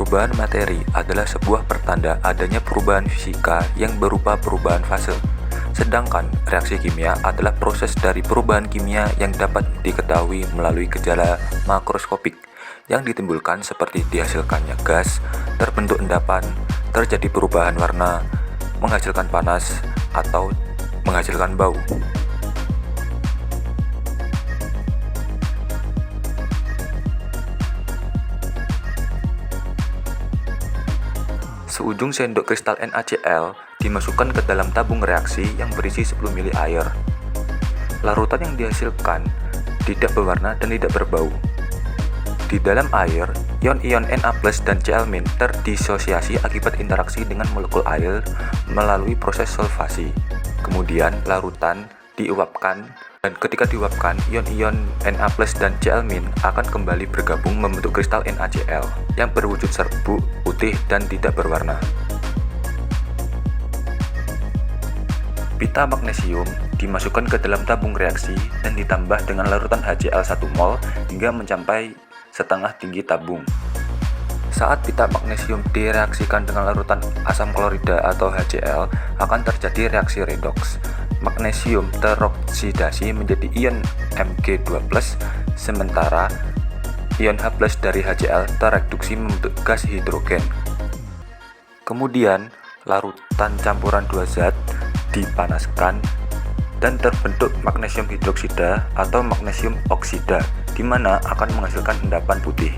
Perubahan materi adalah sebuah pertanda adanya perubahan fisika yang berupa perubahan fase. Sedangkan reaksi kimia adalah proses dari perubahan kimia yang dapat diketahui melalui gejala makroskopik yang ditimbulkan seperti dihasilkannya gas, terbentuk endapan, terjadi perubahan warna, menghasilkan panas, atau menghasilkan bau. Seujung sendok kristal NaCl dimasukkan ke dalam tabung reaksi yang berisi 10 ml air. Larutan yang dihasilkan tidak berwarna dan tidak berbau. Di dalam air, ion-ion Na+ dan Cl- terdisosiasi akibat interaksi dengan molekul air melalui proses solvasi. Kemudian larutan diuapkan, dan ketika diuapkan, ion-ion Na+ dan Cl- akan kembali bergabung membentuk kristal NaCl yang berwujud serbuk, putih, dan tidak berwarna. Pita magnesium dimasukkan ke dalam tabung reaksi dan ditambah dengan larutan HCl 1 mol hingga mencapai setengah tinggi tabung. Saat pita magnesium direaksikan dengan larutan asam klorida atau HCl, akan terjadi reaksi redoks. Magnesium teroksidasi menjadi ion Mg2+, sementara ion H+ dari HCl tereduksi membentuk gas hidrogen. Kemudian, larutan campuran dua zat dipanaskan dan terbentuk magnesium hidroksida atau magnesium oksida, di mana akan menghasilkan endapan putih.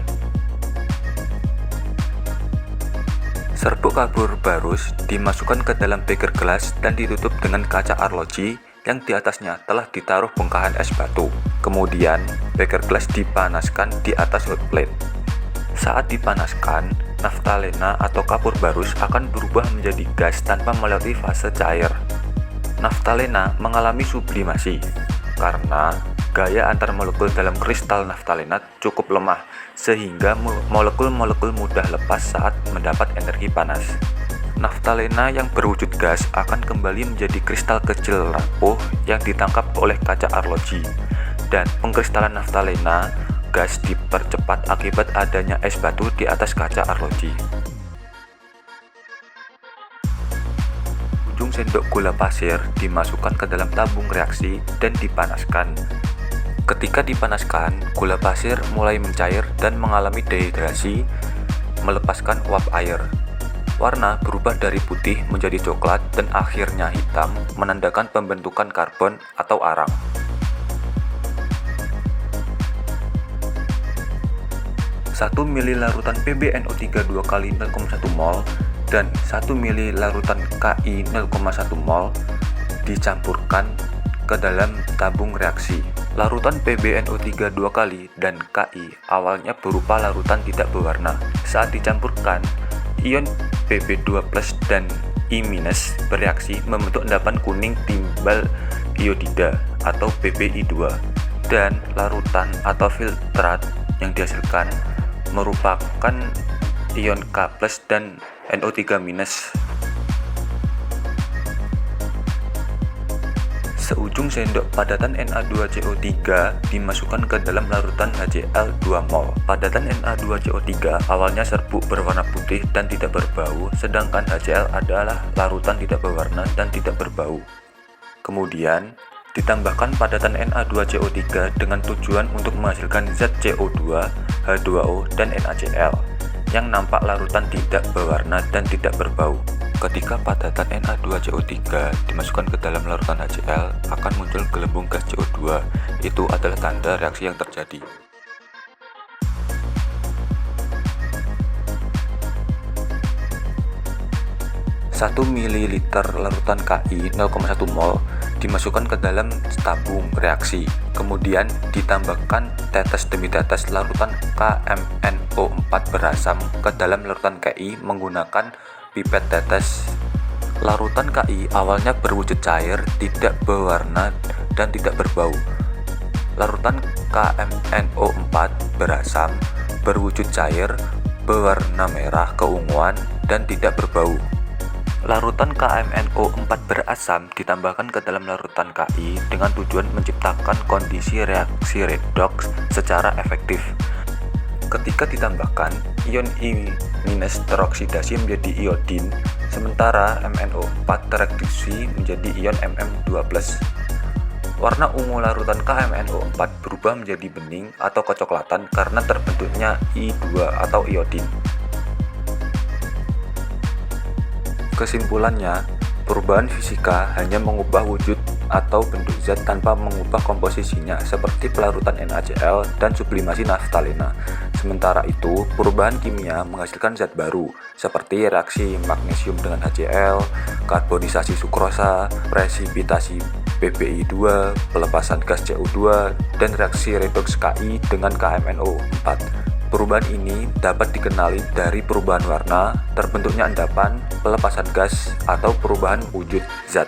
Serbuk karbur barus dimasukkan ke dalam beker gelas dan ditutup dengan kaca arloji yang di atasnya telah ditaruh bongkahan es batu. Kemudian, beker gelas dipanaskan di atas hot plate. Saat dipanaskan, naftalena atau kapur barus akan berubah menjadi gas tanpa melewati fase cair. Naftalena mengalami sublimasi karena gaya antar molekul dalam kristal naftalena cukup lemah sehingga molekul-molekul mudah lepas saat mendapat energi panas. Naftalena yang berwujud gas akan kembali menjadi kristal kecil rapuh yang ditangkap oleh kaca arloji, dan pengkristalan naftalena gas dipercepat akibat adanya es batu di atas kaca arloji. Ujung sendok gula pasir dimasukkan ke dalam tabung reaksi dan dipanaskan. Ketika dipanaskan, gula pasir mulai mencair dan mengalami dehidrasi, melepaskan uap air. Warna berubah dari putih menjadi coklat dan akhirnya hitam, menandakan pembentukan karbon atau arang. 1 ml larutan PbNO3 2 kali 0,1 mol dan 1 ml larutan Ki 0,1 mol dicampurkan ke dalam tabung reaksi. Larutan PbNO3 2 kali dan Ki awalnya berupa larutan tidak berwarna. Saat dicampurkan, ion Pb2+ dan I- bereaksi membentuk endapan kuning timbal iodida atau PbI2, dan larutan atau filtrat yang dihasilkan merupakan ion K+ dan NO3-. Seujung sendok padatan Na2CO3 dimasukkan ke dalam larutan HCl 2 mol. Padatan Na2CO3 awalnya serbuk berwarna putih dan tidak berbau, sedangkan HCl adalah larutan tidak berwarna dan tidak berbau. Kemudian, ditambahkan padatan Na2CO3 dengan tujuan untuk menghasilkan zat CO2, H2O, dan NaCl yang nampak larutan tidak berwarna dan tidak berbau. Ketika padatan Na2CO3 dimasukkan ke dalam larutan HCl, akan muncul gelembung gas CO2. Itu adalah tanda reaksi yang terjadi. Satu ml larutan Ki 0,1 mol dimasukkan ke dalam tabung reaksi. Kemudian ditambahkan tetes demi tetes larutan KMNO4 berasam ke dalam larutan Ki menggunakan pipet tetes. Larutan Ki awalnya berwujud cair, tidak berwarna, dan tidak berbau. Larutan KMNO4 berasam, berwujud cair, berwarna merah keunguan, dan tidak berbau. Larutan KMNO4 berasam ditambahkan ke dalam larutan Ki dengan tujuan menciptakan kondisi reaksi redoks secara efektif. Ketika ditambahkan, ion I- teroksidasi menjadi iodin, sementara MnO4 tereduksi menjadi ion Mn2+. Warna ungu larutan KMnO4 berubah menjadi bening atau kecoklatan karena terbentuknya I2 atau iodin. Kesimpulannya, perubahan fisika hanya mengubah wujud atau bentuk zat tanpa mengubah komposisinya seperti pelarutan NaCl dan sublimasi naftalena. Sementara itu, perubahan kimia menghasilkan zat baru seperti reaksi magnesium dengan HCl, karbonisasi sukrosa, presipitasi PbI2, pelepasan gas CO2, dan reaksi redoks Ki dengan KMnO4. Perubahan ini dapat dikenali dari perubahan warna, terbentuknya endapan, pelepasan gas, atau perubahan wujud zat.